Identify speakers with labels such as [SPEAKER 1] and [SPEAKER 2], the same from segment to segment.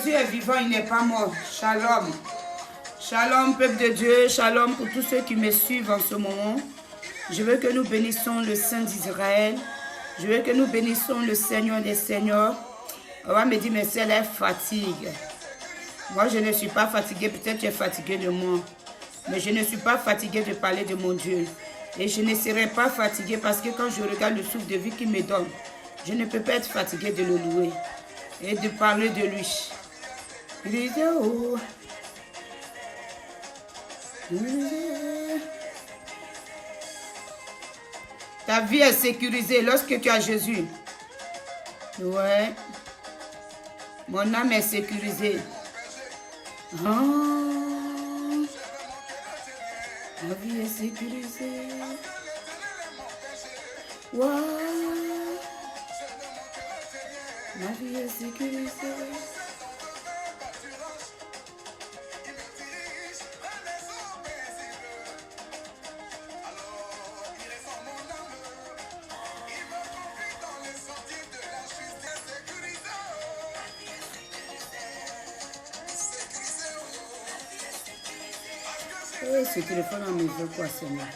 [SPEAKER 1] Jésus est vivant, il n'est pas mort. Shalom. Shalom, peuple de Dieu. Shalom pour tous ceux qui me suivent en ce moment. Je veux que nous bénissons le Saint d'Israël. Je veux que nous bénissons le Seigneur des Seigneurs. On va me dire, mais c'est la fatigue. Moi, je ne suis pas fatiguée. Peut-être tu es fatigué de moi. Mais je ne suis pas fatiguée de parler de mon Dieu. Et je ne serai pas fatiguée parce que quand je regarde le souffle de vie qu'il me donne, je ne peux pas être fatiguée de le louer et de parler de lui. Ta vie est sécurisée lorsque tu as Jésus. Ouais. Mon âme est sécurisée. Ma vie est sécurisée. Wow. Ma vie est sécurisée. Oh, ce téléphone me veut quoi, Seigneur?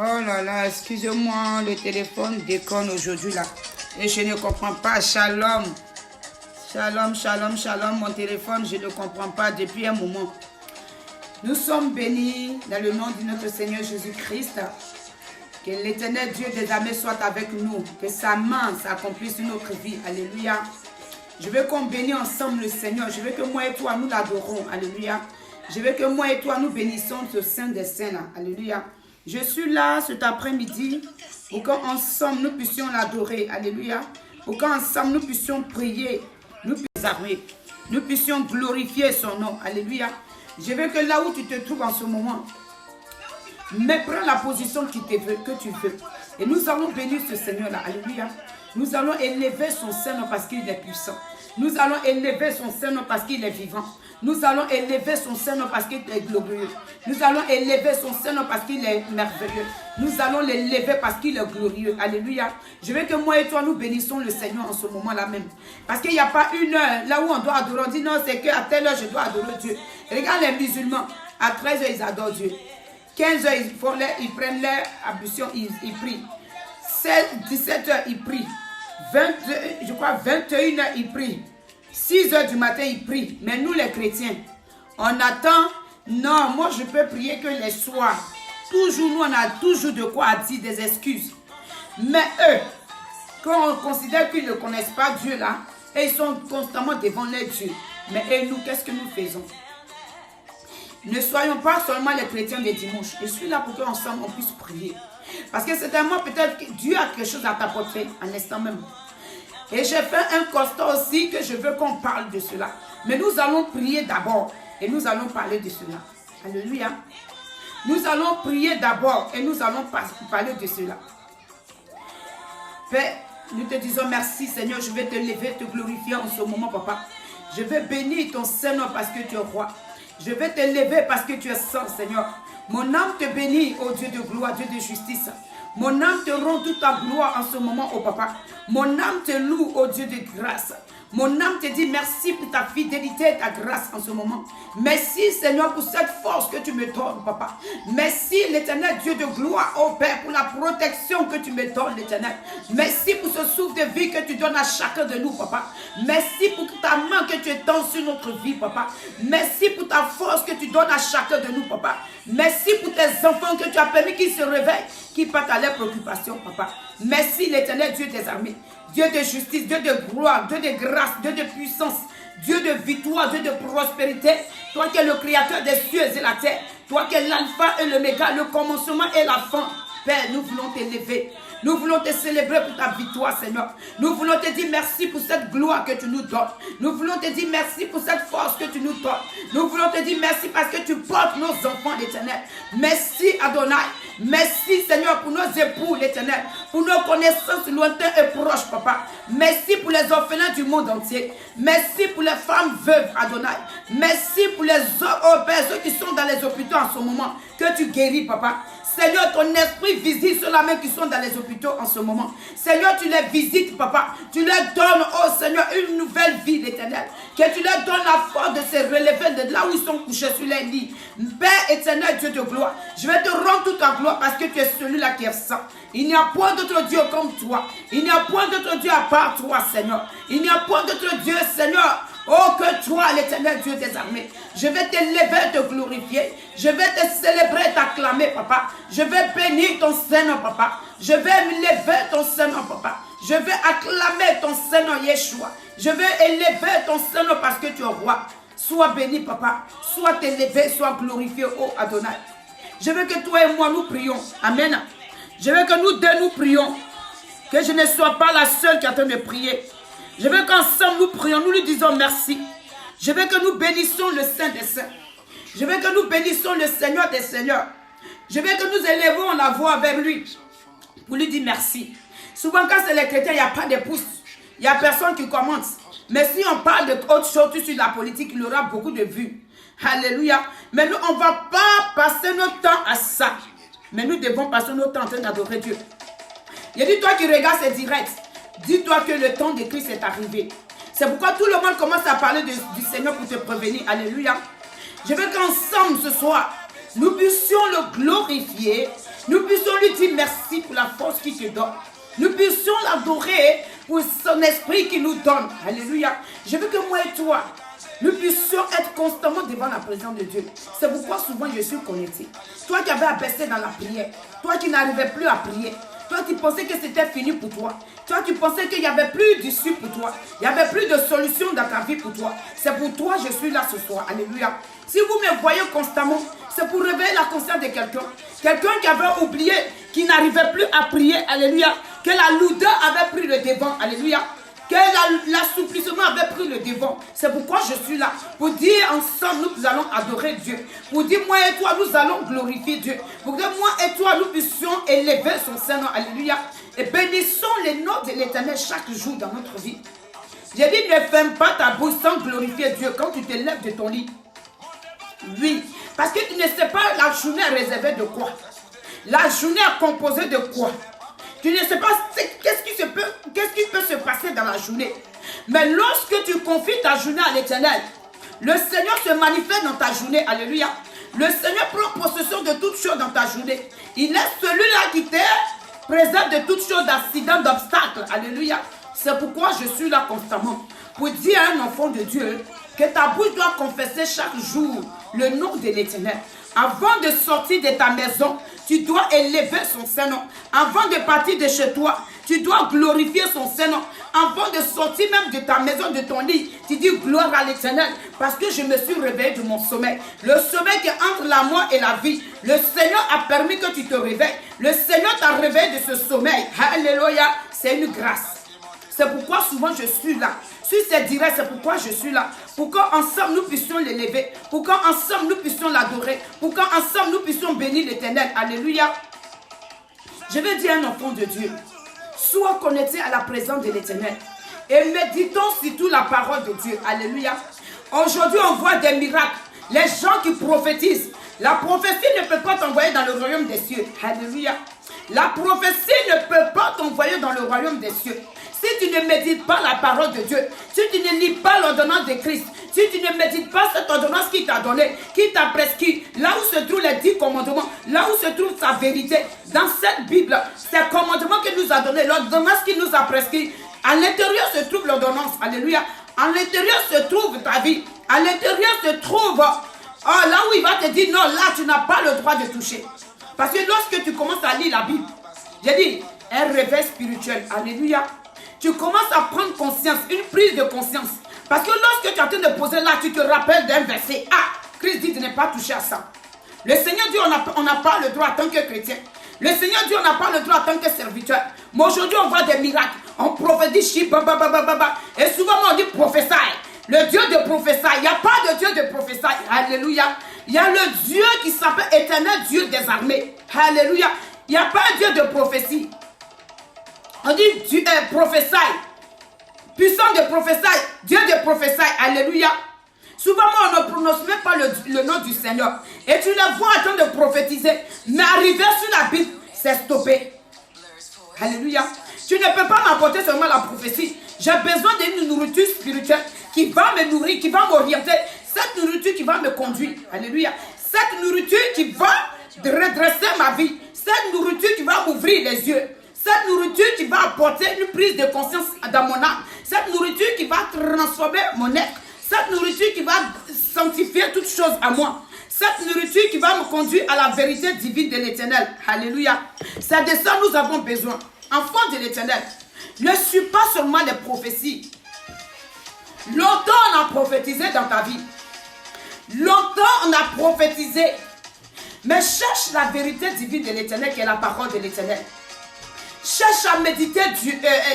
[SPEAKER 1] Oh là là, excusez-moi, le téléphone déconne aujourd'hui là. Et je ne comprends pas. Shalom. Shalom, shalom, shalom. Mon téléphone, je ne comprends pas depuis un moment. Nous sommes bénis dans le nom de notre Seigneur Jésus-Christ. Que l'éternel Dieu des armées soit avec nous. Que sa main s'accomplisse sur notre vie. Alléluia. Je veux qu'on bénisse ensemble le Seigneur. Je veux que moi et toi, nous l'adorons. Alléluia. Je veux que moi et toi, nous bénissons ce Saint des Saints là. Alléluia. Je suis là cet après-midi pour qu'ensemble nous puissions l'adorer. Alléluia. Pour qu'ensemble nous puissions prier, nous puissions armer, nous puissions glorifier son nom. Alléluia. Je veux que là où tu te trouves en ce moment, mais prends la position que tu veux. Et nous allons bénir ce Seigneur-là. Alléluia. Nous allons élever son Seigneur parce qu'il est puissant. Nous allons élever son Seigneur parce qu'il est vivant. Nous allons élever son Seigneur parce qu'il est glorieux. Nous allons élever son Seigneur parce qu'il est merveilleux. Nous allons l'élever parce qu'il est glorieux. Alléluia. Je veux que moi et toi, nous bénissons le Seigneur en ce moment-là même. Parce qu'il n'y a pas une heure là où on doit adorer. On dit non, c'est qu'à telle heure, je dois adorer Dieu. Regarde les musulmans. À 13 heures, ils adorent Dieu. 15 heures, ils prennent leur ablution, ils prient. 17 heures, ils prient. 21 heures, ils prient. 6 heures du matin, ils prient. Mais nous, les chrétiens, on attend. Non, moi, je peux prier que les soirs. Toujours, nous, on a toujours de quoi dire, des excuses. Mais eux, quand on considère qu'ils ne connaissent pas Dieu là, et ils sont constamment devant les dieux. Mais et nous, qu'est-ce que nous faisons? Ne soyons pas seulement les chrétiens des dimanches. Je suis là pour qu'ensemble, on puisse prier. Parce que certainement, peut-être que Dieu a quelque chose à t'apporter en instant même. Et j'ai fait un constat aussi que je veux qu'on parle de cela. Mais nous allons prier d'abord et nous allons parler de cela. Alléluia. Nous allons prier d'abord et nous allons parler de cela. Père, nous te disons merci Seigneur. Je vais te lever, te glorifier en ce moment, papa. Je vais bénir ton Seigneur parce que tu es roi. Je vais te lever parce que tu es saint, Seigneur. Mon âme te bénit, ô Dieu de gloire, Dieu de justice. Mon âme te rend toute ta gloire en ce moment, ô papa. Mon âme te loue, ô Dieu de grâce. Mon âme te dit merci pour ta fidélité et ta grâce en ce moment. Merci Seigneur pour cette force que tu me donnes, papa. Merci l'éternel Dieu de gloire, ô Père, pour la protection que tu me donnes, l'éternel. Merci pour ce souffle de vie que tu donnes à chacun de nous, papa. Merci pour ta main que tu étends sur notre vie, papa. Merci pour ta force que tu donnes à chacun de nous, papa. Merci pour tes enfants que tu as permis qu'ils se réveillent, qu'ils partent à leurs préoccupations, papa. Merci l'éternel Dieu des armées. Dieu de justice, Dieu de gloire, Dieu de grâce, Dieu de puissance, Dieu de victoire, Dieu de prospérité. Toi qui es le créateur des cieux et la terre. Toi qui es l'alpha et l'oméga, le commencement et la fin. Père, nous voulons t'élever. Nous voulons te célébrer pour ta victoire, Seigneur. Nous voulons te dire merci pour cette gloire que tu nous donnes. Nous voulons te dire merci pour cette force que tu nous donnes. Nous voulons te dire merci parce que tu portes nos enfants, l'Éternel. Merci, Adonai. Merci, Seigneur, pour nos époux, l'Éternel. Pour nos connaissances lointaines et proches, Papa. Merci pour les orphelins du monde entier. Merci pour les femmes veuves, Adonai. Merci pour les ceux qui sont dans les hôpitaux en ce moment. Que tu guéris, Papa. Seigneur, ton esprit visite ceux-là même qui sont dans les hôpitaux en ce moment. Seigneur, tu les visites, Papa. Tu leur donnes, oh Seigneur, une nouvelle vie, l'Éternel. Que tu leur donnes la force de se relever de là où ils sont couchés sur les lits. Père éternel, Dieu de gloire, je vais te rendre toute ta gloire parce que tu es celui-là qui est saint. Il n'y a point d'autre Dieu comme toi. Il n'y a point d'autre Dieu à part toi, Seigneur. Il n'y a point d'autre Dieu, Seigneur. Oh, que toi, l'éternel Dieu des armées. Je vais t'élever, te glorifier. Je vais te célébrer, t'acclamer, Papa. Je vais bénir ton Seigneur, Papa. Je vais lever ton Seigneur, Papa. Je vais acclamer ton Seigneur, Yeshua. Je vais élever ton Seigneur parce que tu es roi. Sois béni, Papa. Sois élevé, sois glorifié, oh Adonai. Je veux que toi et moi, nous prions. Amen. Je veux que nous deux, nous prions. Que je ne sois pas la seule qui est en train de prier. Je veux qu'ensemble nous prions, nous lui disons merci. Je veux que nous bénissons le Saint des Saints. Je veux que nous bénissons le Seigneur des Seigneurs. Je veux que nous élevons la voix vers lui pour lui dire merci. Souvent quand c'est les chrétiens, il n'y a pas de pouce. Il n'y a personne qui commente. Mais si on parle d'autre chose sur la politique, il aura beaucoup de vues. Alléluia. Mais nous, on ne va pas passer notre temps à ça. Mais nous devons passer notre temps en train d'adorer Dieu. Il dit, toi qui regardes ces directs, dis-toi que le temps de Christ est arrivé. C'est pourquoi tout le monde commence à parler du Seigneur pour te prévenir. Alléluia. Je veux qu'ensemble ce soir, nous puissions le glorifier. Nous puissions lui dire merci pour la force qu'il te donne. Nous puissions l'adorer pour son esprit qu'il nous donne. Alléluia. Je veux que moi et toi, nous puissions être constamment devant la présence de Dieu. C'est pourquoi souvent je suis connecté. Toi qui avais abaissé dans la prière. Toi qui n'arrivais plus à prier. Toi qui pensais que c'était fini pour toi. Toi qui pensais qu'il n'y avait plus d'issue pour toi. Il n'y avait plus de solution dans ta vie pour toi. C'est pour toi que je suis là ce soir. Alléluia. Si vous me voyez constamment, c'est pour réveiller la conscience de quelqu'un. Quelqu'un qui avait oublié, qui n'arrivait plus à prier. Alléluia. Que la lourdeur avait pris le devant. Alléluia. Que l'assouplissement avait pris le devant. C'est pourquoi je suis là. Pour dire ensemble, nous allons adorer Dieu. Pour dire moi et toi, nous allons glorifier Dieu. Pour que moi et toi, nous puissions élever son Seigneur. Alléluia. Et bénissons les noms de l'Éternel chaque jour dans notre vie. J'ai dit, ne ferme pas ta bouche sans glorifier Dieu quand tu te lèves de ton lit. Oui. Parce que tu ne sais pas la journée est réservée de quoi. La journée est composée de quoi. Tu ne sais pas qu'est-ce qui peut se passer dans la journée. Mais lorsque tu confies ta journée à l'Éternel, le Seigneur se manifeste dans ta journée. Alléluia. Le Seigneur prend possession de toutes choses dans ta journée. Il est celui-là qui te préserve de toutes choses, d'accidents, d'obstacles. Alléluia. C'est pourquoi je suis là constamment. Pour dire à un enfant de Dieu que ta bouche doit confesser chaque jour le nom de l'Éternel. Avant de sortir de ta maison, tu dois élever son Seigneur. Avant de partir de chez toi, tu dois glorifier son Seigneur. Avant de sortir même de ta maison, de ton lit, tu dis gloire à l'Éternel. Parce que je me suis réveillé de mon sommeil. Le sommeil qui est entre la mort et la vie. Le Seigneur a permis que tu te réveilles. Le Seigneur t'a réveillé de ce sommeil. Alléluia. C'est une grâce. C'est pourquoi souvent je suis là. Sur ces directs, c'est pourquoi je suis là. Pour qu'ensemble nous puissions l'élever. Pour qu'ensemble nous puissions l'adorer. Pour qu'ensemble nous puissions bénir l'Éternel. Alléluia. Je vais dire à un enfant de Dieu. Sois connecté à la présence de l'Éternel. Et méditons surtout la parole de Dieu. Alléluia. Aujourd'hui, on voit des miracles. Les gens qui prophétisent. La prophétie ne peut pas t'envoyer dans le royaume des cieux. Alléluia. La prophétie ne peut pas t'envoyer dans le royaume des cieux. Si tu ne médites pas la parole de Dieu, si tu ne lis pas l'ordonnance de Christ, si tu ne médites pas cette ordonnance qu'il t'a donnée, qu'il t'a prescrit, là où se trouvent les 10 commandements, là où se trouve sa vérité, dans cette Bible, ces commandements qu'il nous a donnés, l'ordonnance qu'il nous a prescrit, à l'intérieur se trouve l'ordonnance, alléluia, à l'intérieur se trouve ta vie, à l'intérieur se trouve, là où il va te dire, non, là tu n'as pas le droit de toucher. Parce que lorsque tu commences à lire la Bible, j'ai dit, un réveil spirituel, alléluia. Tu commences à prendre conscience, une prise de conscience. Parce que lorsque tu es en train de poser là, tu te rappelles d'un verset. Ah, Christ dit de ne pas toucher à ça. Le Seigneur dit on n'a pas le droit en tant que chrétien. Le Seigneur dit, on n'a pas le droit en tant que serviteur. Mais aujourd'hui, on voit des miracles. On prophétise, et souvent, on dit prophétie. Le Dieu de prophétie. Il n'y a pas de Dieu de prophétie. Alléluia. Il y a le Dieu qui s'appelle Éternel Dieu des armées. Alléluia. Il n'y a pas un Dieu de prophétie. On dit Dieu prophétie. Puissant de prophétie. Dieu de prophétie. Alléluia. Souvent, on ne prononce même pas le nom du Seigneur. Et tu les vois en train de prophétiser. Mais arriver sur la Bible, c'est stoppé. Alléluia. Tu ne peux pas m'apporter seulement la prophétie. J'ai besoin d'une nourriture spirituelle qui va me nourrir, qui va m'orienter. Cette nourriture qui va me conduire. Alléluia. Cette nourriture qui va redresser ma vie. Cette nourriture qui va m'ouvrir les yeux. Cette nourriture qui va apporter une prise de conscience dans mon âme. Cette nourriture qui va transformer mon être. Cette nourriture qui va sanctifier toutes choses à moi. Cette nourriture qui va me conduire à la vérité divine de l'Éternel. Alléluia. C'est de ça que nous avons besoin. Enfant de l'Éternel, ne suis pas seulement les prophéties. Longtemps on a prophétisé dans ta vie. Longtemps on a prophétisé. Mais cherche la vérité divine de l'Éternel qui est la parole de l'Éternel. Cherche à méditer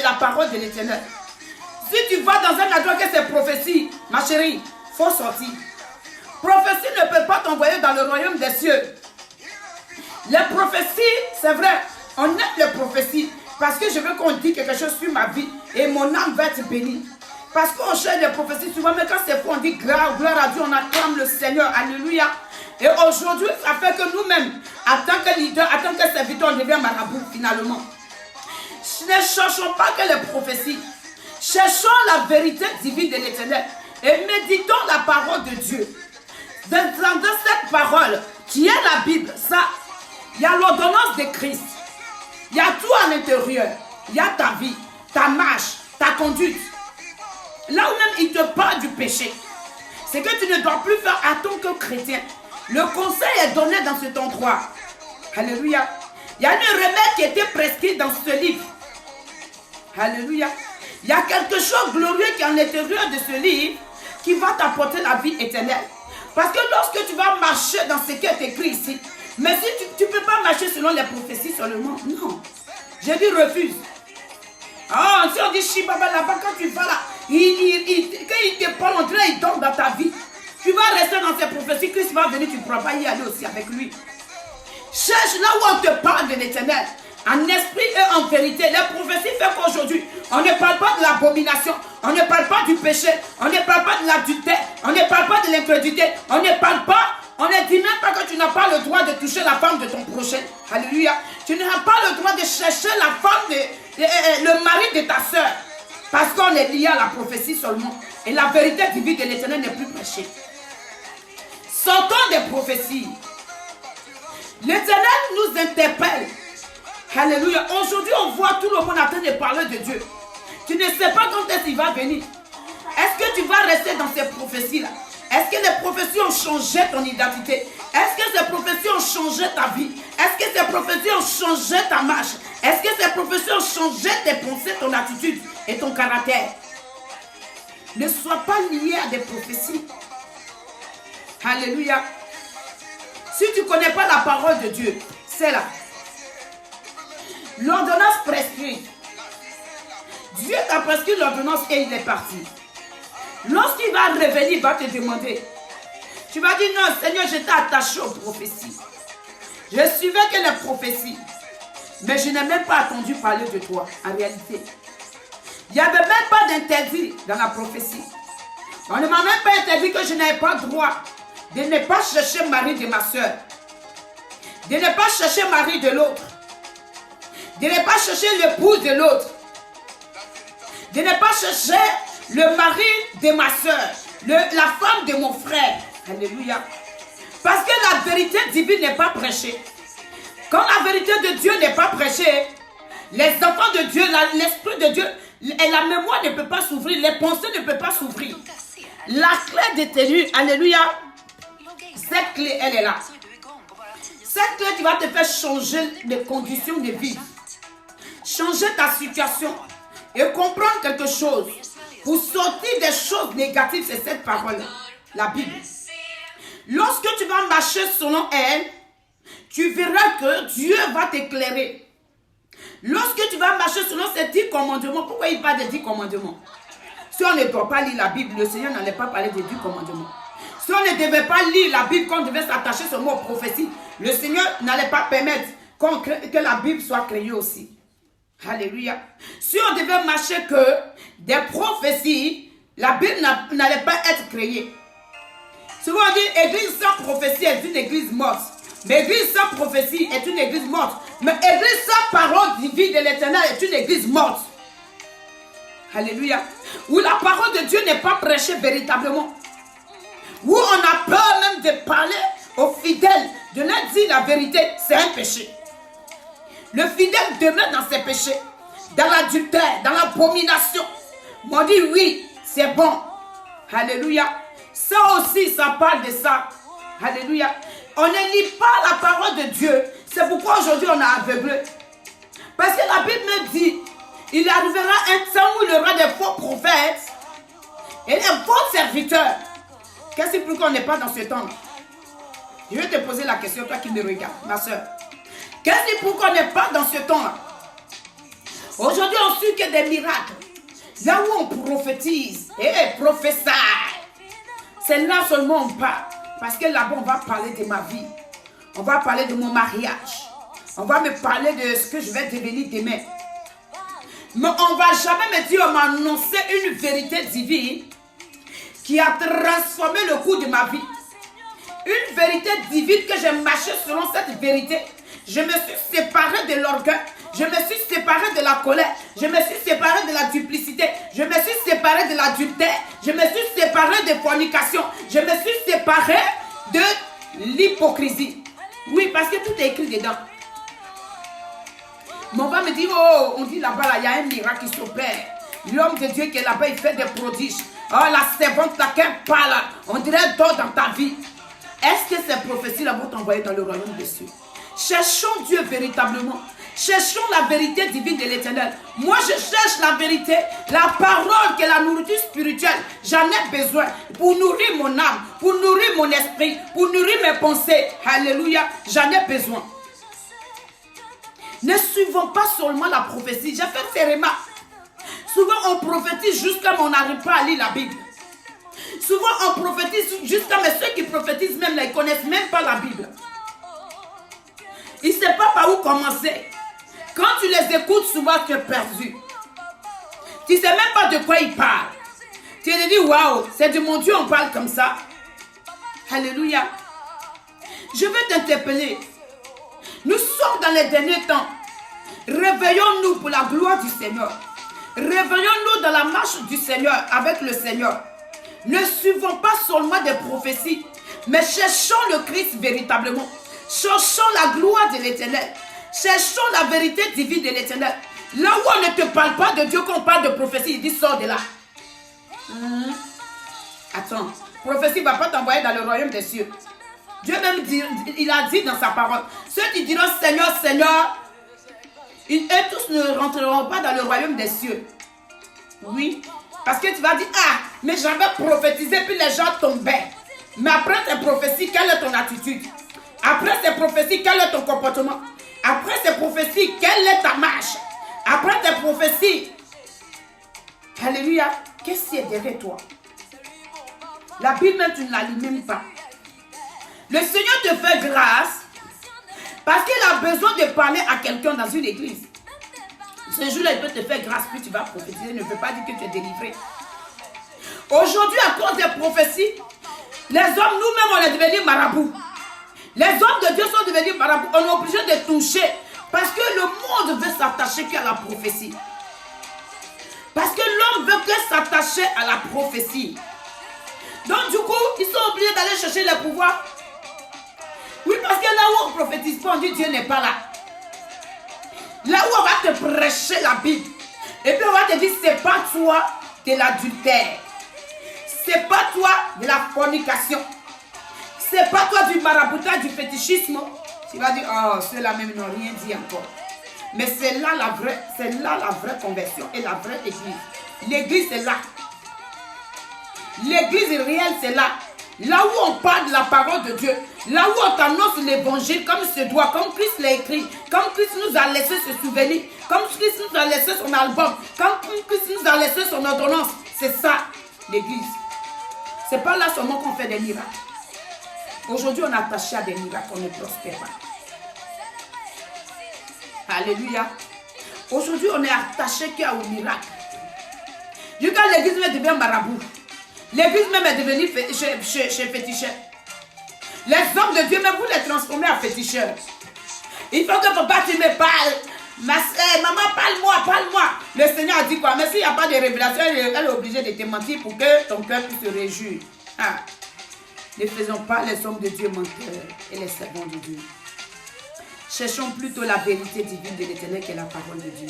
[SPEAKER 1] la parole de l'Éternel. Si tu vas dans un endroit que c'est prophétie, ma chérie, il faut sortir. Prophétie ne peut pas t'envoyer dans le royaume des cieux. Les prophéties, c'est vrai, on aime les prophéties parce que je veux qu'on dise quelque chose sur ma vie et mon âme va être bénie. Parce qu'on cherche les prophéties souvent, mais quand c'est faux, on dit gloire à Dieu, on acclame le Seigneur, alléluia. Et aujourd'hui, ça fait que nous-mêmes, en tant que leader, en tant que serviteur, on devient marabout finalement. Ne cherchons pas que les prophéties. Cherchons la vérité divine de l'Éternel et méditons la parole de Dieu. Dans cette parole, qui est la Bible, ça, il y a l'ordonnance de Christ. Il y a tout à l'intérieur. Il y a ta vie, ta marche, ta conduite. Là où même il te parle du péché, c'est que tu ne dois plus faire en tant que chrétien. Le conseil est donné dans cet endroit. Alléluia. Il y a une remède qui était prescrite dans ce livre. Alléluia. Il y a quelque chose de glorieux qui est à l'intérieur de ce livre qui va t'apporter la vie éternelle. Parce que lorsque tu vas marcher dans ce qui est écrit ici, mais si tu ne peux pas marcher selon les prophéties seulement, non. Je dis refuse. Ah, si on dit Shibaba là-bas, quand tu vas là, quand il te parle, on dirait il tombe dans ta vie. Tu vas rester dans ces prophéties, Christ va venir, tu ne pourras pas y aller aussi avec lui. Cherche là où on te parle de l'éternel. En esprit et en vérité. Les prophéties font qu'aujourd'hui, on ne parle pas de l'abomination, on ne parle pas du péché, on ne parle pas de l'adultère, on ne parle pas de l'incrédulité, on ne parle pas, on ne dit même pas que tu n'as pas le droit de toucher la femme de ton prochain. Alléluia. Tu n'as pas le droit de chercher la femme, le mari de ta soeur. Parce qu'on est lié à la prophétie seulement. Et la vérité divine de l'Éternel n'est plus prêchée. Sortons des prophéties. L'Éternel nous interpelle. Alléluia. Aujourd'hui, on voit tout le monde en train de parler de Dieu. Tu ne sais pas quand est-ce qu'il va venir. Est-ce que tu vas rester dans ces prophéties-là? Est-ce que les prophéties ont changé ton identité? Est-ce que ces prophéties ont changé ta vie? Est-ce que ces prophéties ont changé ta marche? Est-ce que ces prophéties ont changé tes pensées, ton attitude et ton caractère? Ne sois pas lié à des prophéties. Alléluia. Si tu ne connais pas la parole de Dieu, c'est là. L'ordonnance prescrite. Dieu t'a prescrit l'ordonnance et il est parti. Lorsqu'il va revenir, il va te demander. Tu vas dire non, Seigneur, j'étais attaché aux prophéties. Je suivais que les prophéties. Mais je n'ai même pas attendu parler de toi, en réalité. Il n'y avait même pas d'interdit dans la prophétie. On ne m'a même pas interdit que je n'avais pas droit de ne pas chercher le mari de ma soeur. De ne pas chercher le mari de l'autre. De ne pas chercher l'épouse de l'autre. De ne pas chercher le mari de ma soeur. La femme de mon frère. Alléluia. Parce que la vérité divine n'est pas prêchée. Quand la vérité de Dieu n'est pas prêchée, les enfants de Dieu, l'esprit de Dieu, et la mémoire ne peut pas s'ouvrir, les pensées ne peuvent pas s'ouvrir. La clé détenue, alléluia, cette clé, elle est là. Cette clé qui va te faire changer les conditions de vie. Changer ta situation et comprendre quelque chose. Pour sortir des choses négatives, c'est cette parole, la Bible. Lorsque tu vas marcher selon elle, tu verras que Dieu va t'éclairer. Lorsque tu vas marcher selon ces 10 commandements, pourquoi il parle des 10 commandements? Si on ne doit pas lire la Bible, le Seigneur n'allait pas parler des 10 commandements. Si on ne devait pas lire la Bible, qu'on devait s'attacher seulement aux prophéties, le Seigneur n'allait pas permettre que la Bible soit créée aussi. Alléluia. Si on devait marcher que des prophéties, la Bible n'allait pas être créée. Souvent on dit église sans prophétie est une église morte. Mais église sans prophétie est une église morte. Mais église sans parole divine de l'Éternel est une église morte. Alléluia. Où la parole de Dieu n'est pas prêchée véritablement. Où on a peur même de parler aux fidèles, de leur dire la vérité, c'est un péché. Le fidèle demeure dans ses péchés, dans l'adultère, dans l'abomination. On dit oui, c'est bon. Alléluia. Ça aussi, ça parle de ça. Alléluia. On ne lit pas la parole de Dieu. C'est pourquoi aujourd'hui on est aveuglé. Parce que la Bible me dit, il arrivera un temps où il y aura des faux prophètes et des faux serviteurs. Qu'est-ce qui prouve qu'on n'est pas dans ce temps? Je vais te poser la question, toi qui me regardes, ma soeur. Qu'est-ce qui prouve qu'on n'est pas dans ce temps-là? Aujourd'hui, on suit que des miracles. Là où on prophétise et prophétise, c'est là seulement on parle. Parce que là-bas, on va parler de ma vie. On va parler de mon mariage. On va me parler de ce que je vais devenir demain. Mais on ne va jamais me dire, on m'a annoncé une vérité divine qui a transformé le cours de ma vie. Une vérité divine que j'ai marché selon cette vérité. Je me suis séparé de l'orgueil. Je me suis séparé de la colère. Je me suis séparé de la duplicité. Je me suis séparé de l'adultère. Je me suis séparé de fornication. Je me suis séparé de l'hypocrisie. Oui, parce que tout est écrit dedans. Mais on va me dire, oh, on dit là-bas, il y a un miracle qui s'opère. L'homme de Dieu qui est là-bas, il fait des prodiges. Oh, la servante là, qu'elle parle, on dirait d'or dans ta vie. Est-ce que ces prophéties-là vont t'envoyer dans le royaume des cieux? Cherchons Dieu véritablement. Cherchons la vérité divine de l'Éternel. Moi, je cherche la vérité, la parole qui est la nourriture spirituelle. J'en ai besoin pour nourrir mon âme, pour nourrir mon esprit, pour nourrir mes pensées. Alléluia, j'en ai besoin. Ne suivons pas seulement la prophétie. J'ai fait ces remarques. Souvent, on prophétise jusqu'à on n'arrive pas à lire la Bible. Souvent, on prophétise jusqu'à mais ceux qui prophétisent même, là, ils ne connaissent même pas la Bible. Ils ne savent pas par où commencer. Quand tu les écoutes, souvent tu es perdu. Tu ne sais même pas de quoi ils parlent. Tu te dis, waouh, c'est de mon Dieu, on parle comme ça. Alléluia. Je veux t'interpeller. Nous sommes dans les derniers temps. Réveillons-nous pour la gloire du Seigneur. Réveillons-nous dans la marche du Seigneur, avec le Seigneur. Ne suivons pas seulement des prophéties, mais cherchons le Christ véritablement. Cherchons la gloire de l'Éternel. Cherchons la vérité divine de l'Éternel. Là où on ne te parle pas de Dieu, qu'on parle de prophétie, il dit sors de là. Attends, prophétie ne va pas t'envoyer dans le royaume des cieux. Dieu même dit, il a dit dans sa parole, ceux qui diront Seigneur, Seigneur, eux tous ne rentreront pas dans le royaume des cieux. Oui, parce que tu vas dire, ah, mais j'avais prophétisé, puis les gens tombaient. Mais après ces prophéties, quelle est ton attitude? Après ces prophéties, quel est ton comportement? Après ces prophéties, quelle est ta marche? Après ces prophéties, alléluia, qu'est-ce qui est derrière toi? La Bible même, tu ne la lis même pas. Le Seigneur te fait grâce parce qu'il a besoin de parler à quelqu'un dans une église. Ce jour-là, il peut te faire grâce, puis tu vas prophétiser. Ne veut pas dire que tu es délivré. Aujourd'hui, à cause des prophéties, les hommes, nous-mêmes, on est devenus marabouts. Les hommes de Dieu sont devenus marabouts. On est obligé de toucher. Parce que le monde veut s'attacher qu'à la prophétie. Parce que l'homme veut que s'attacher à la prophétie. Donc du coup, ils sont obligés d'aller chercher le pouvoir. Oui, parce que là où on ne prophétise pas, on dit Dieu n'est pas là. Là où on va te prêcher la Bible. Et puis on va te dire, c'est pas toi de l'adultère. C'est pas toi de la fornication. C'est pas toi du maraboutage, du fétichisme. Tu vas dire, oh, ceux-là même n'ont rien dit encore. Mais c'est là la vraie conversion et la vraie église. L'église, c'est là. L'église réelle, c'est là. Là où on parle de la parole de Dieu, là où on t'annonce l'évangile comme se doit, comme Christ l'a écrit, comme Christ nous a laissé se souvenir, comme Christ nous a laissé son album, comme Christ nous a laissé son ordonnance. C'est ça, l'église. C'est pas là seulement qu'on fait des miracles. Aujourd'hui, on est attaché à des miracles, on ne prospère pas. Alléluia. Aujourd'hui, on est attaché qu'au miracle. Du coup, l'église même devient marabout. L'église même est devenue chez féticheur. Les hommes de Dieu, même vous les transformez en féticheurs. Il faut que papa, tu me parles. Maman, parle-moi. Le Seigneur a dit quoi? Mais s'il n'y a pas de révélation, elle est obligée de te mentir pour que ton cœur puisse se réjouir. Ah. Ne faisons pas les hommes de Dieu menteurs et les servants de Dieu. Cherchons plutôt la vérité divine de l'Éternel qui est la parole de Dieu.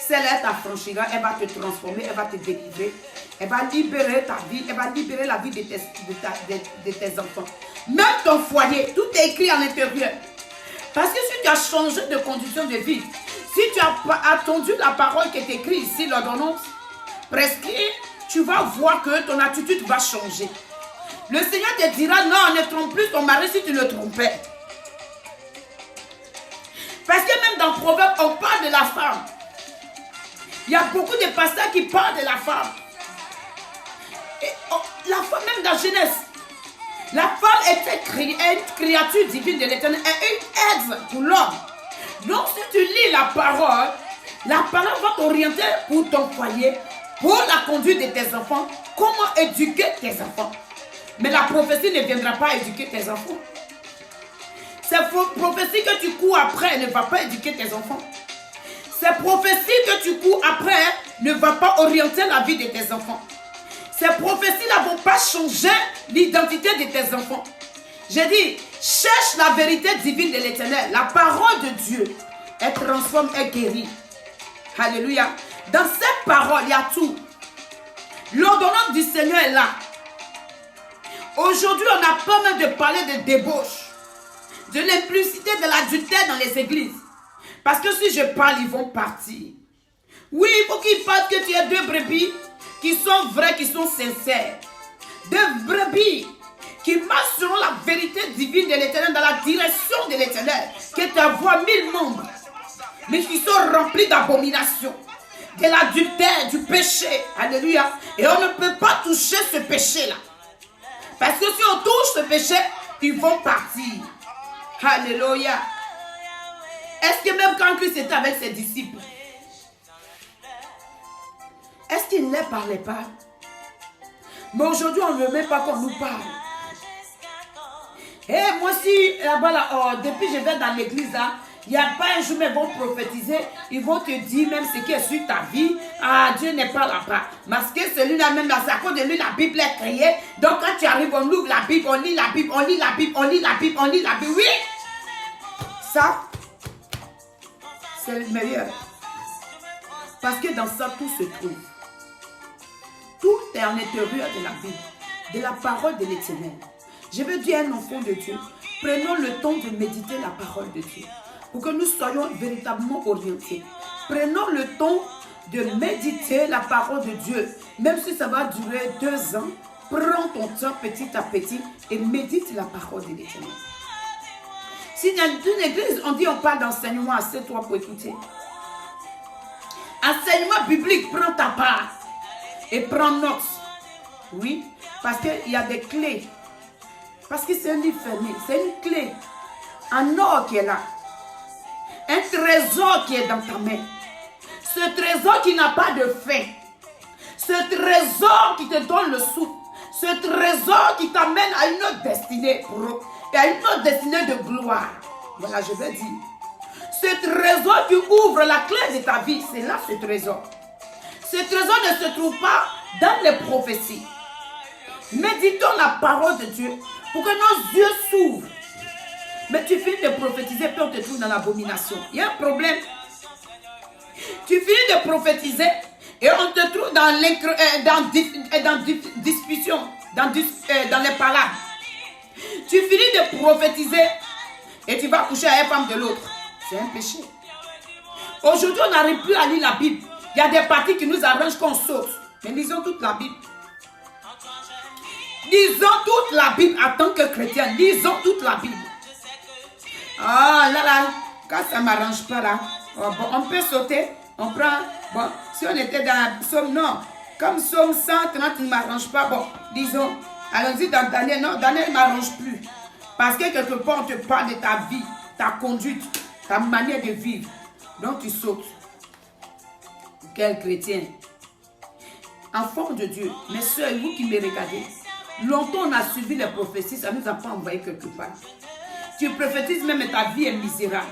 [SPEAKER 1] Celle-là t'affranchira, elle va te transformer, elle va te délivrer, elle va libérer ta vie, elle va libérer la vie de tes enfants. Même ton foyer, tout est écrit à l'intérieur. Parce que si tu as changé de condition de vie, si tu as attendu la parole qui est écrite ici, l'ordonnance prescrite, tu vas voir que ton attitude va changer. Le Seigneur te dira, non, ne trompe plus ton mari si tu le trompais. Parce que même dans Proverbe, on parle de la femme. Il y a beaucoup de pasteurs qui parlent de la femme. Et la femme, même dans Genèse, la femme est une créature divine de l'Éternel, est une aide pour l'homme. Donc si tu lis la parole va t'orienter pour ton foyer, pour la conduite de tes enfants, comment éduquer tes enfants. Mais la prophétie ne viendra pas éduquer tes enfants. Cette prophétie que tu cours après ne va pas éduquer tes enfants. Cette prophétie que tu cours après ne va pas orienter la vie de tes enfants. Ces prophéties-là ne vont pas changer l'identité de tes enfants. J'ai dit, cherche la vérité divine de l'Éternel. La parole de Dieu, elle transforme, elle guérit. Alléluia. Dans cette parole, il y a tout. L'ordonnance du Seigneur est là. Aujourd'hui, on a pas mal de parler de débauche, de l'implicité, de l'adultère dans les églises. Parce que si je parle, ils vont partir. Oui, il faut qu'ils parlent que tu as deux brebis qui sont vraies, qui sont sincères. Deux brebis qui marchent selon la vérité divine de l'Éternel, dans la direction de l'Éternel, qui te voit 1000 membres, mais qui sont remplis d'abomination, de l'adultère, du péché. Alléluia. Et on ne peut pas toucher ce péché-là. Parce que si on touche ce péché, ils vont partir. Alléluia. Est-ce que même quand Christ était avec ses disciples, est-ce qu'il ne les parlait pas? Mais aujourd'hui, on ne veut même pas qu'on nous parle. Et moi aussi, là-bas, depuis que je vais dans l'église, il n'y a pas un jour, mais ils vont prophétiser. Ils vont te dire même ce qui est sur ta vie. Ah, Dieu n'est pas là-bas. Parce que celui-là, même là, c'est à cause de lui, la Bible est créée. Donc quand tu arrives, on ouvre la Bible, on lit la Bible, on lit la Bible, on lit la Bible, on lit la Bible. Oui! Ça, c'est le meilleur. Parce que dans ça, tout se trouve. Tout est en l'intérieur de la Bible, de la parole de l'Éternel. Je veux dire à un enfant de Dieu, prenons le temps de méditer la parole de Dieu pour que nous soyons véritablement orientés. Prenons le temps de méditer la parole de Dieu. Même si ça va durer 2 ans, prends ton temps petit à petit et médite la parole de l'Éternel. Si dans une église, on dit on parle d'enseignement, assieds-toi pour écouter. Enseignement biblique, prends ta part et prends note. Oui, parce qu'il y a des clés. Parce que c'est un livre fermé, c'est une clé en or qui est là. Un trésor qui est dans ta main. Ce trésor qui n'a pas de fin. Ce trésor qui te donne le souffle. Ce trésor qui t'amène à une autre destinée. Et à une autre destinée de gloire. Voilà, je vais dire. Ce trésor qui ouvre la clé de ta vie, c'est là ce trésor. Ce trésor ne se trouve pas dans les prophéties. Méditons la parole de Dieu pour que nos yeux s'ouvrent. Mais tu finis de prophétiser, puis on te trouve dans l'abomination. Il y a un problème. Tu finis de prophétiser et on te trouve dans discussion, dans les palabres. Tu finis de prophétiser et tu vas coucher à une femme de l'autre. C'est un péché. Aujourd'hui, on n'arrive plus à lire la Bible. Il y a des parties qui nous arrangent qu'on saute. Mais lisons toute la Bible. Lisons toute la Bible en tant que chrétien. Lisons toute la Bible. Ah là, quand ça ne m'arrange pas là, oh, bon, on peut sauter, on prend, bon, si on était dans Psaume, non, comme Psaume 130 ne m'arrange pas, bon, disons, allons-y dans Daniel, non, Daniel ne m'arrange plus. Parce que quelque part, on te parle de ta vie, ta conduite, ta manière de vivre. Donc tu sautes. Quel chrétien. Enfant de Dieu, mes soeurs, vous qui me regardez, longtemps on a suivi les prophéties, ça ne nous a pas envoyé quelque part. Tu prophétises même ta vie est misérable.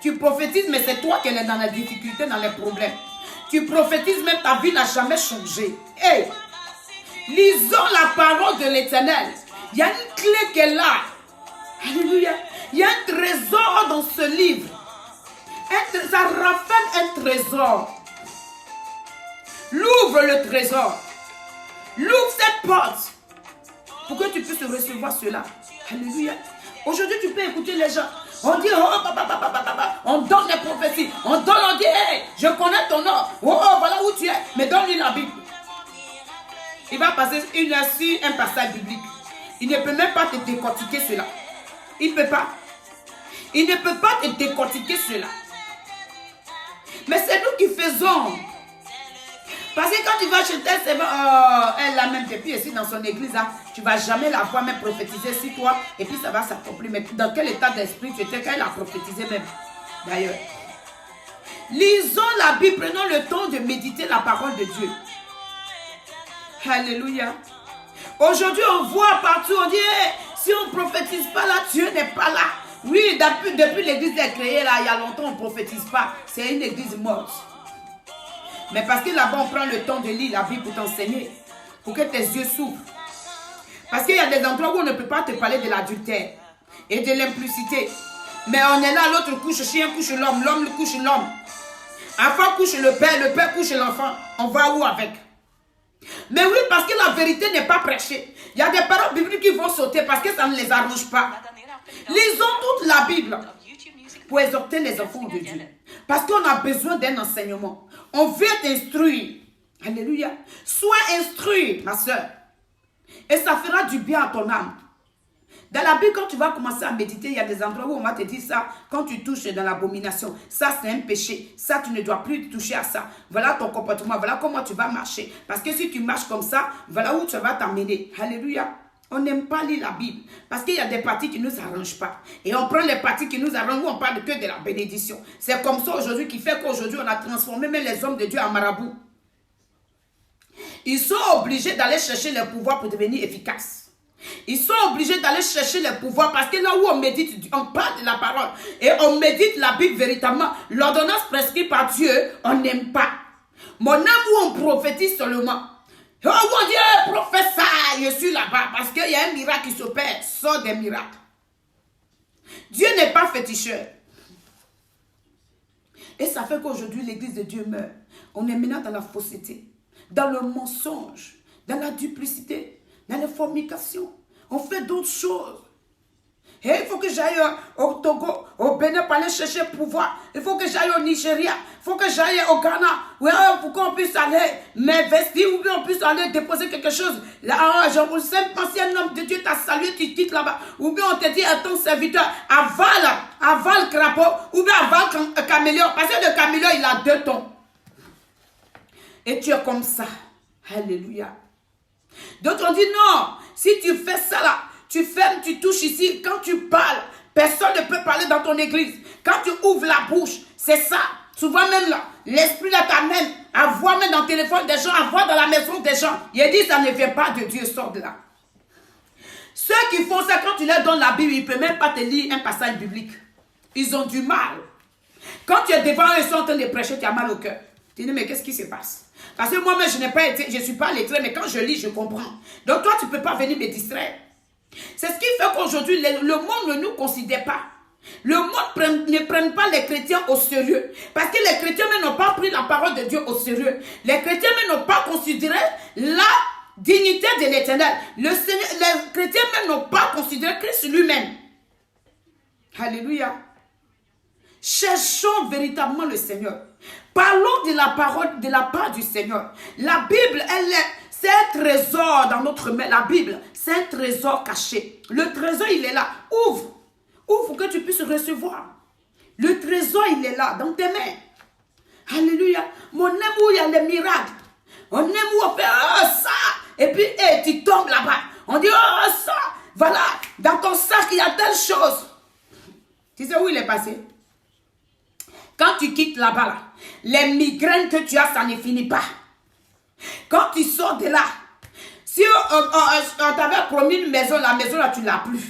[SPEAKER 1] Tu prophétises mais c'est toi qui es dans la difficulté, dans les problèmes. Tu prophétises même ta vie n'a jamais changé. Hey, lisons la parole de l'Éternel. Il y a une clé qui est là. Alléluia. Il y a un trésor dans ce livre. Ça renferme un trésor. L'ouvre le trésor. L'ouvre cette porte. Pour que tu puisses recevoir cela. Alléluia. Aujourd'hui, tu peux écouter les gens. On dit, oh, on donne les prophéties. On donne, on dit, hey, je connais ton nom. Oh, voilà où tu es. Mais donne-lui la Bible. Il va passer une heure sur un passage biblique. Il ne peut même pas te décortiquer cela. Il ne peut pas. Il ne peut pas te décortiquer cela. Mais c'est nous qui faisons. Parce que quand tu vas chez tel, elle l'a même depuis ici dans son église, hein, tu ne vas jamais la voir même prophétiser sur toi et puis ça va s'accomplir. Mais dans quel état d'esprit tu étais quand elle a prophétisé même? D'ailleurs, lisons la Bible, prenons le temps de méditer la parole de Dieu. Alléluia. Aujourd'hui, on voit partout, on dit, hey, si on ne prophétise pas là, Dieu n'est pas là. Oui, depuis l'église est créée là, il y a longtemps, on ne prophétise pas. C'est une église morte. Mais parce que là-bas, on prend le temps de lire la Bible pour t'enseigner. Pour que tes yeux s'ouvrent. Parce qu'il y a des endroits où on ne peut pas te parler de l'adultère et de l'implicité. Mais on est là, l'autre couche, chien couche l'homme, l'homme couche l'homme. Enfant couche le père couche l'enfant. On va où avec? Mais oui, parce que la vérité n'est pas prêchée. Il y a des paroles bibliques qui vont sauter parce que ça ne les arrange pas. Lisons toute la Bible pour exhorter les enfants de Dieu. Parce qu'on a besoin d'un enseignement. On veut t'instruire. Alléluia. Sois instruit, ma soeur. Et ça fera du bien à ton âme. Dans la Bible, quand tu vas commencer à méditer, il y a des endroits où on va te dire ça. Quand tu touches dans l'abomination, ça c'est un péché. Ça, tu ne dois plus toucher à ça. Voilà ton comportement. Voilà comment tu vas marcher. Parce que si tu marches comme ça, voilà où tu vas t'amener. Alléluia. On n'aime pas lire la Bible. Parce qu'il y a des parties qui ne nous arrangent pas. Et on prend les parties qui nous arrangent où on parle que de la bénédiction. C'est comme ça aujourd'hui qui fait qu'aujourd'hui on a transformé même les hommes de Dieu en marabouts. Ils sont obligés d'aller chercher le pouvoir pour devenir efficaces. Ils sont obligés d'aller chercher le pouvoir parce que là où on médite, on parle de la parole et on médite la Bible véritablement. L'ordonnance prescrite par Dieu, on n'aime pas. Mon âme où on prophétise seulement. Oh mon Dieu, professeur, je suis là-bas parce qu'il y a un miracle qui s'opère, sort des miracles. Dieu n'est pas féticheur. Et ça fait qu'aujourd'hui l'église de Dieu meurt. On est maintenant dans la fausseté, dans le mensonge, dans la duplicité, dans la fornication. On fait d'autres choses. Et il faut que j'aille au Togo, au Bénin pour aller chercher le pouvoir. Il faut que j'aille au Nigeria. Il faut que j'aille au Ghana. Ouais, pour qu'on puisse aller m'investir ou bien on puisse aller déposer quelque chose. Là, je vous sais pas si un homme de Dieu t'a salué, tu quittes là-bas. Ou bien on te dit à ton serviteur, avale crapaud, ou bien avale caméléon. Parce que le caméléon, il a 2 tons. Et tu es comme ça. Alléluia. D'autres ont dit non, si tu fais ça là, tu fermes, tu touches ici. Quand tu parles, personne ne peut parler dans ton église. Quand tu ouvres la bouche, c'est ça. Souvent même là, l'esprit là t'amène à voir même dans le téléphone des gens, à voir dans la maison des gens. Il dit ça ne vient pas de Dieu, sort de là. Ceux qui font ça, quand tu leur donnes la Bible, ils ne peuvent même pas te lire un passage biblique. Ils ont du mal. Quand tu es devant eux, ils sont en train de prêcher, tu as mal au cœur. Tu dis mais qu'est-ce qui se passe? Parce que moi-même, je n'ai pas été, je ne suis pas lettré, mais quand je lis, je comprends. Donc toi, tu ne peux pas venir me distraire. C'est ce qui fait qu'aujourd'hui, le monde ne nous considère pas. Le monde ne prend pas les chrétiens au sérieux. Parce que les chrétiens même n'ont pas pris la parole de Dieu au sérieux. Les chrétiens même n'ont pas considéré la dignité de l'Éternel. Les chrétiens même n'ont pas considéré Christ lui-même. Alléluia. Cherchons véritablement le Seigneur. Parlons de la parole de la part du Seigneur. La Bible, C'est un trésor dans notre main. La Bible, c'est un trésor caché. Le trésor, il est là. Ouvre. Ouvre que tu puisses recevoir. Le trésor, il est là, dans tes mains. Alléluia. Mon aime où il y a les miracles. On aime où on fait ça. Et puis, tu tombes là-bas. On dit, oh ça. Voilà, dans ton sac, il y a telle chose. Tu sais où il est passé? Quand tu quittes là-bas, là, les migraines que tu as, ça ne finit pas. Quand tu sors de là, si on t'avait promis une maison, la maison là, tu ne l'as plus.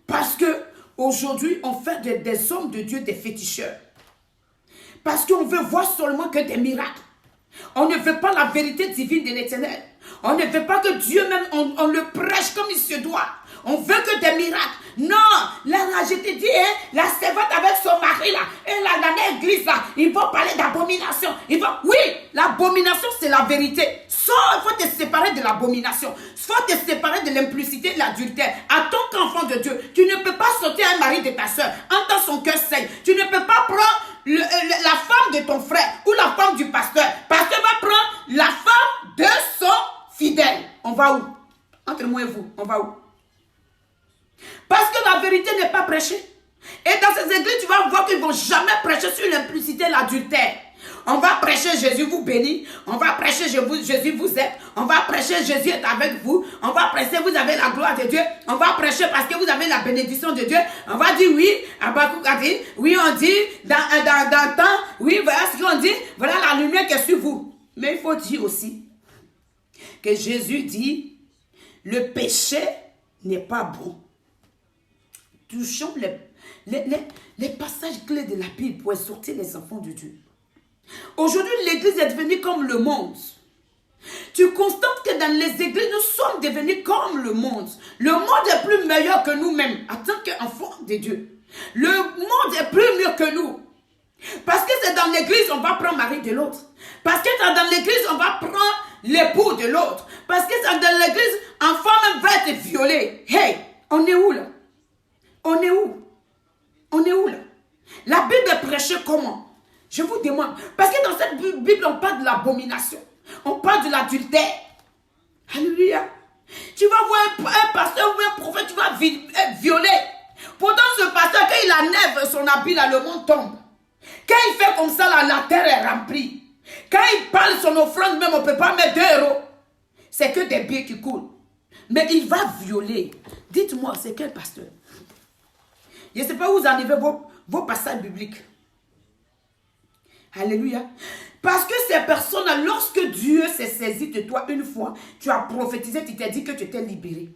[SPEAKER 1] Parce que aujourd'hui, on fait des hommes de Dieu des féticheurs. Parce qu'on veut voir seulement que des miracles. On ne veut pas la vérité divine de l'Éternel. On ne veut pas que Dieu même, on le prêche comme il se doit. On veut que des miracles. Non, là, je te dis, hein, la servante avec son mari là, et là, dans l'église là, ils vont parler d'abomination. Oui, l'abomination c'est la vérité. Il faut te séparer de l'abomination. Il faut te séparer de l'implicité, de l'adultère. En tant qu'enfant de Dieu, tu ne peux pas sauter un mari de ta soeur en tant son cœur saigne. Tu ne peux pas prendre la femme de ton frère ou la femme du pasteur. Pasteur va prendre la femme de son fidèle. On va où? Entre moi et vous, on va où? Parce que la vérité n'est pas prêchée. Et dans ces églises, tu vas voir qu'ils ne vont jamais prêcher sur l'implicité et l'adultère. On va prêcher Jésus vous bénit. On va prêcher Jésus vous aide. On va prêcher Jésus est avec vous. On va prêcher vous avez la gloire de Dieu. On va prêcher parce que vous avez la bénédiction de Dieu. On va dire oui. Habakkuk a dit oui, on dit dans le temps. Oui, voilà ce qu'on dit. Voilà la lumière qui est sur vous. Mais il faut dire aussi que Jésus dit le péché n'est pas bon. Touchons les passages clés de la Bible pour exhorter les enfants de Dieu. Aujourd'hui, l'église est devenue comme le monde. Tu constates que dans les églises, nous sommes devenus comme le monde. Le monde est plus meilleur que nous-mêmes en tant qu'enfants de Dieu. Le monde est plus mieux que nous. Parce que c'est dans l'église, on va prendre mari de l'autre. Parce que c'est dans l'église, on va prendre l'époux de l'autre. Parce que c'est dans l'église, un femme va être violée. Hey, on est où là? On est où? On est où là? La Bible est prêchée comment? Je vous demande. Parce que dans cette Bible, on parle de l'abomination. On parle de l'adultère. Alléluia. Tu vas voir un pasteur ou un prophète, tu vas violer. Pourtant, ce pasteur, quand il enlève son habit, là, le monde tombe. Quand il fait comme ça, là, la terre est remplie. Quand il parle son offrande, même on ne peut pas mettre 2 euros. C'est que des billets qui coulent. Mais il va violer. Dites-moi, c'est quel pasteur? Je ne sais pas où vous en avez vos passages bibliques. Alléluia. Parce que ces personnes-là, lorsque Dieu s'est saisi de toi une fois, tu as prophétisé, tu t'es dit que tu étais libéré.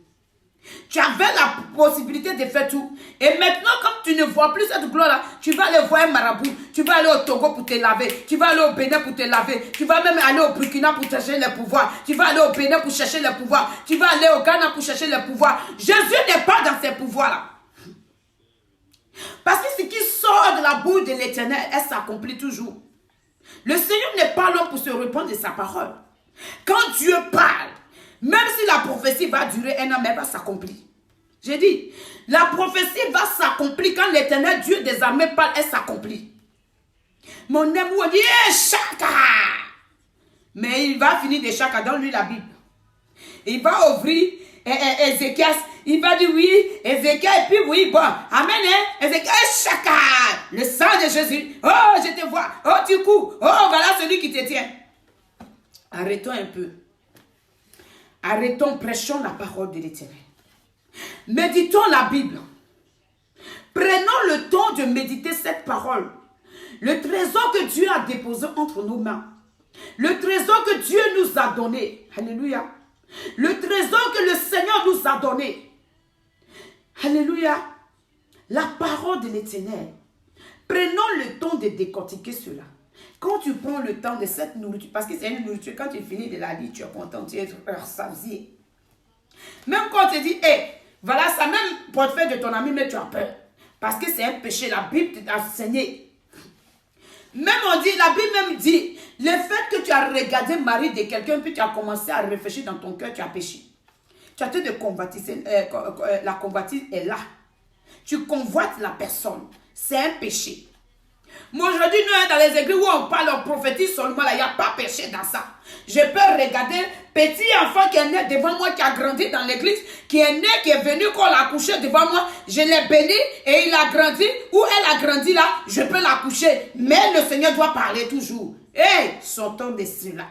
[SPEAKER 1] Tu avais la possibilité de faire tout. Et maintenant, comme tu ne vois plus cette gloire-là, tu vas aller voir un marabout. Tu vas aller au Togo pour te laver. Tu vas aller au Bénin pour te laver. Tu vas même aller au Burkina pour chercher le pouvoir. Tu vas aller au Bénin pour chercher le pouvoir. Tu vas aller au Ghana pour chercher le pouvoir. Jésus n'est pas dans ces pouvoirs-là. Parce que ce qui sort de la bouche de l'Éternel, elle s'accomplit toujours. Le Seigneur n'est pas l'homme pour se répandre de sa parole. Quand Dieu parle, même si la prophétie va durer 1 an, mais elle va s'accomplir. J'ai dit, la prophétie va s'accomplir quand l'Éternel Dieu des armées parle, elle s'accomplit. Mon amour, on dit, Chaka. Mais il va finir de Chaka, donne-lui la Bible. Il va ouvrir Ézéchias. Il va dire oui, Ézéchiel, et puis oui, bon, amen, hein, Ézéchiel, Chaka, le sang de Jésus. Oh, je te vois. Oh, tu cours. Oh, voilà celui qui te tient. Arrêtons un peu. Arrêtons, prêchons la parole de l'Éternel. Méditons la Bible. Prenons le temps de méditer cette parole. Le trésor que Dieu a déposé entre nos mains. Le trésor que Dieu nous a donné. Alléluia. Le trésor que le Seigneur nous a donné. Alléluia. La parole de l'Éternel. Prenons le temps de décortiquer cela. Quand tu prends le temps de cette nourriture, parce que c'est une nourriture, quand tu finis de la lire, tu es content, tu es rassasié. Même quand tu dis, hey, voilà ça, même portefeuille de ton ami, mais tu as peur. Parce que c'est un péché, la Bible t'a enseigné. Même on dit, la Bible même dit, le fait que tu as regardé Marie de quelqu'un, puis tu as commencé à réfléchir dans ton cœur, tu as péché. Tu as de convoitiser, la convoitise est là. Tu convoites la personne. C'est un péché. Mais aujourd'hui, nous, dans les églises où on parle, on prophétise seulement, là, il n'y a pas péché dans ça. Je peux regarder petit enfant qui est né devant moi, qui a grandi dans l'église, qui est né, qui est venu, qu'on l'a couché devant moi, je l'ai béni et il a grandi, ou elle a grandi là, je peux la coucher. Mais le Seigneur doit parler toujours. Hé, sortons de cela.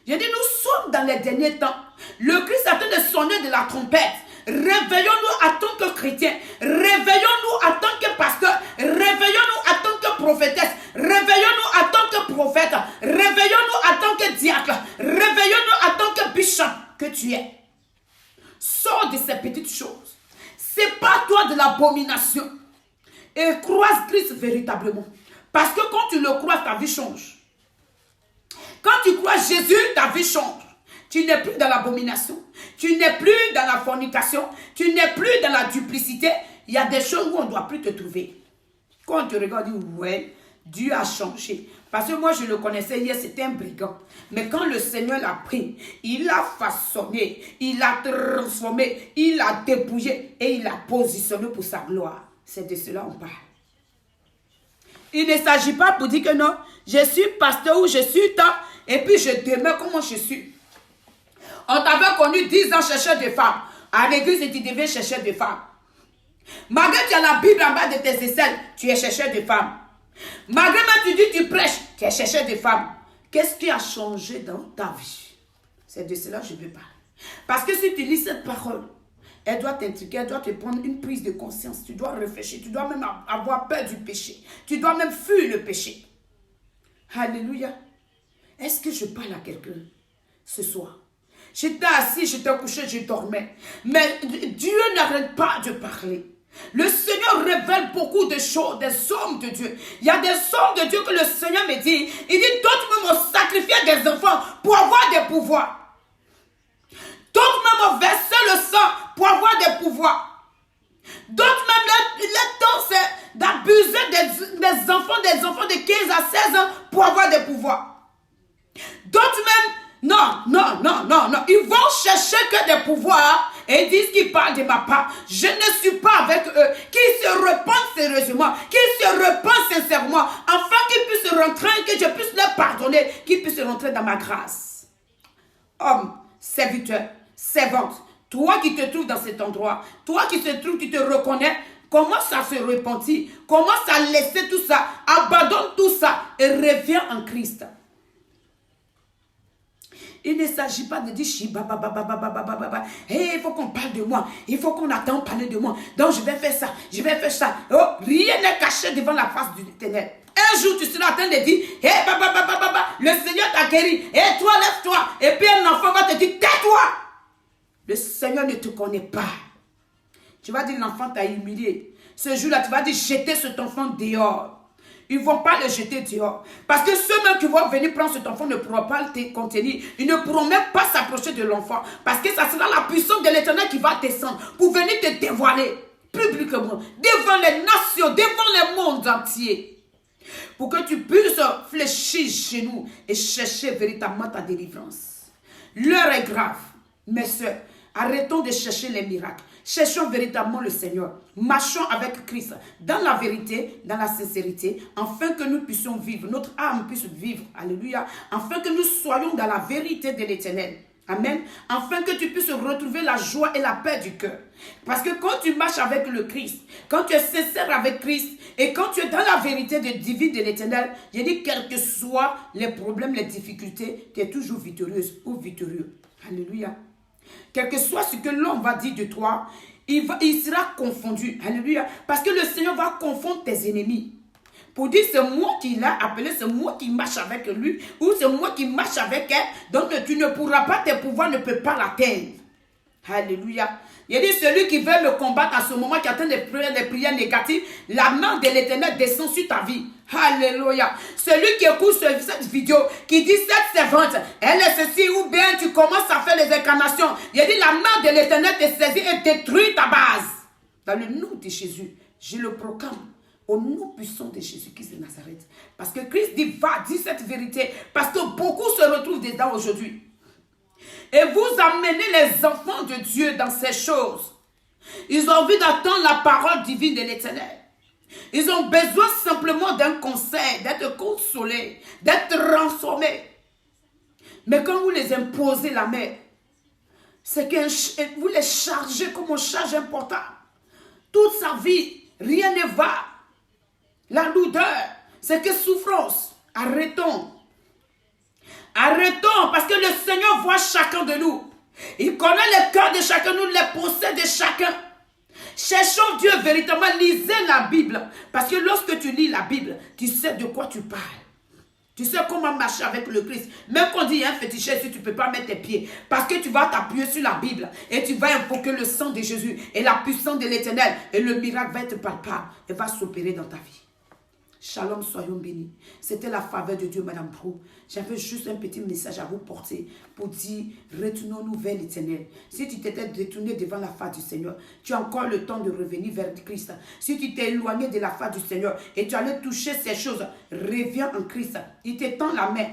[SPEAKER 1] Je dis, nous sommes dans les derniers temps. Le Christ est en train de sonner de la trompette. Réveillons-nous en tant que chrétiens. Réveillons-nous en tant que pasteurs. Réveillons-nous en tant que prophétesse. Réveillons-nous en tant que prophète. Réveillons-nous en tant que diacre. Réveillons-nous en tant que bishop que tu es. Sors de ces petites choses. Sépare toi de l'abomination. Et croise Christ véritablement. Parce que quand tu le crois, ta vie change. Quand tu crois Jésus, ta vie change. Tu n'es plus dans l'abomination. Tu n'es plus dans la fornication. Tu n'es plus dans la duplicité. Il y a des choses où on ne doit plus te trouver. Quand tu regardes, tu dis, ouais, Dieu a changé. Parce que moi, je le connaissais hier, c'était un brigand. Mais quand le Seigneur l'a pris, il l'a façonné, il l'a transformé, il l'a dépouillé et il l'a positionné pour sa gloire. C'est de cela qu'on parle. Il ne s'agit pas pour dire que non, je suis pasteur ou je suis tant, et puis je demeure comment je suis. On t'avait connu 10 ans chercheur de femmes. À l'église, tu devais chercher des femmes. Malgré que tu as la Bible en bas de tes aisselles, tu es chercheur de femmes. Malgré que tu dis tu prêches, tu es chercheur de femmes. Qu'est-ce qui a changé dans ta vie? C'est de cela que je veux parler. Parce que si tu lis cette parole, elle doit t'intriquer, elle doit te prendre une prise de conscience. Tu dois réfléchir, tu dois même avoir peur du péché. Tu dois même fuir le péché. Alléluia. Est-ce que je parle à quelqu'un ce soir? J'étais assis, j'étais couché, je dormais. Mais Dieu n'arrête pas de parler. Le Seigneur révèle beaucoup de choses, des hommes de Dieu. Il y a des hommes de Dieu que le Seigneur me dit. Il dit, d'autres même ont sacrifié des enfants pour avoir des pouvoirs. D'autres même ont versé le sang pour avoir des pouvoirs. D'autres même, le temps c'est d'abuser des enfants de 15 à 16 ans pour avoir des pouvoirs. D'autres même, non. Ils vont chercher que des pouvoirs et ils disent qu'ils parlent de ma part. Je ne suis pas avec eux. Qu'ils se repentent sérieusement, qu'ils se repentent sincèrement, afin qu'ils puissent rentrer, que je puisse leur pardonner, qu'ils puissent rentrer dans ma grâce. Homme, serviteur, servante, toi qui te trouves dans cet endroit, toi qui te trouves, qui te reconnais, commence à se repentir, commence à laisser tout ça, abandonne tout ça et reviens en Christ. Il ne s'agit pas de dire hey, il faut qu'on parle de moi, il faut qu'on attende parler de moi. Donc je vais faire ça, je vais faire ça. Oh, rien n'est caché devant la face du Éternel. Un jour tu seras en train de dire hey, le Seigneur t'a guéri. Et toi, lève-toi. Et puis un enfant va te dire tais-toi. Le Seigneur ne te connaît pas. Tu vas dire l'enfant t'a humilié. Ce jour-là, tu vas dire jetez cet enfant dehors. Ils ne vont pas le jeter dehors. Parce que ceux-mêmes qui vont venir prendre cet enfant ne pourront pas le contenir. Ils ne pourront même pas s'approcher de l'enfant. Parce que ça sera la puissance de l'Éternel qui va descendre pour venir te dévoiler publiquement, devant les nations, devant le monde entier. Pour que tu puisses fléchir chez nous et chercher véritablement ta délivrance. L'heure est grave, mes soeurs. Arrêtons de chercher les miracles. Cherchons véritablement le Seigneur. Marchons avec Christ dans la vérité, dans la sincérité, afin que nous puissions vivre, notre âme puisse vivre. Alléluia. Afin que nous soyons dans la vérité de l'Éternel. Amen. Afin que tu puisses retrouver la joie et la paix du cœur. Parce que quand tu marches avec le Christ, quand tu es sincère avec Christ, et quand tu es dans la vérité divine de l'Éternel, je dis quels que soient les problèmes, les difficultés, tu es toujours victorieuse ou victorieux. Alléluia. Quel que soit ce que l'homme va dire de toi, il sera confondu. Alléluia. Parce que le Seigneur va confondre tes ennemis. Pour dire c'est moi qui l'ai appelé, c'est moi qui marche avec lui, ou c'est moi qui marche avec elle. Donc tu ne pourras pas, tes pouvoirs ne peuvent pas l'atteindre. Alléluia. Il dit celui qui veut me combattre à ce moment, qui attend des prières négatives, la main de l'Éternel descend sur ta vie. Alléluia. Celui qui écoute cette vidéo, qui dit cette servante, elle est ceci, ou bien tu commences à faire les incarnations. Il dit la main de l'Éternel te saisit et détruit ta base. Dans le nom de Jésus, je le proclame. Au nom puissant de Jésus-Christ de Nazareth. Parce que Christ dit, va, dis cette vérité. Parce que beaucoup se retrouvent dedans aujourd'hui. Et vous amenez les enfants de Dieu dans ces choses. Ils ont envie d'attendre la parole divine de l'Éternel. Ils ont besoin simplement d'un conseil, d'être consolés, d'être transformés. Mais quand vous les imposez la main, c'est que vous les chargez comme on charge un portable. Toute sa vie, rien ne va. La lourdeur, c'est que souffrance. Arrêtons. Arrêtons, parce que le Seigneur voit chacun de nous. Il connaît le cœur de chacun de nous, les pensées de chacun. Cherchons Dieu véritablement, lisez la Bible. Parce que lorsque tu lis la Bible, tu sais de quoi tu parles. Tu sais comment marcher avec le Christ. Même quand il y a un féticheur, si tu ne peux pas mettre tes pieds. Parce que tu vas t'appuyer sur la Bible. Et tu vas invoquer le sang de Jésus. Et la puissance de l'Éternel. Et le miracle va être palpable. Et va s'opérer dans ta vie. Shalom, soyons bénis. C'était la faveur de Dieu, Madame Pro. J'avais juste un petit message à vous porter pour dire, retournons-nous vers l'Éternel. Si tu t'étais détourné devant la face du Seigneur, tu as encore le temps de revenir vers Christ. Si tu t'es éloigné de la face du Seigneur et tu allais toucher ces choses, reviens en Christ. Il te tend la main.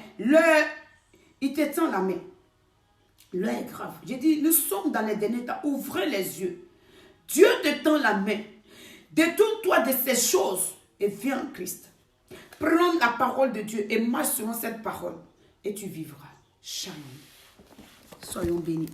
[SPEAKER 1] Il te tend la main. L'heure est grave. J'ai dit, nous sommes dans les derniers temps. Ouvrez les yeux. Dieu te tend la main. Détourne-toi de ces choses. Et viens en Christ. Prends la parole de Dieu et marche selon cette parole. Et tu vivras. Shalom. Soyons bénis.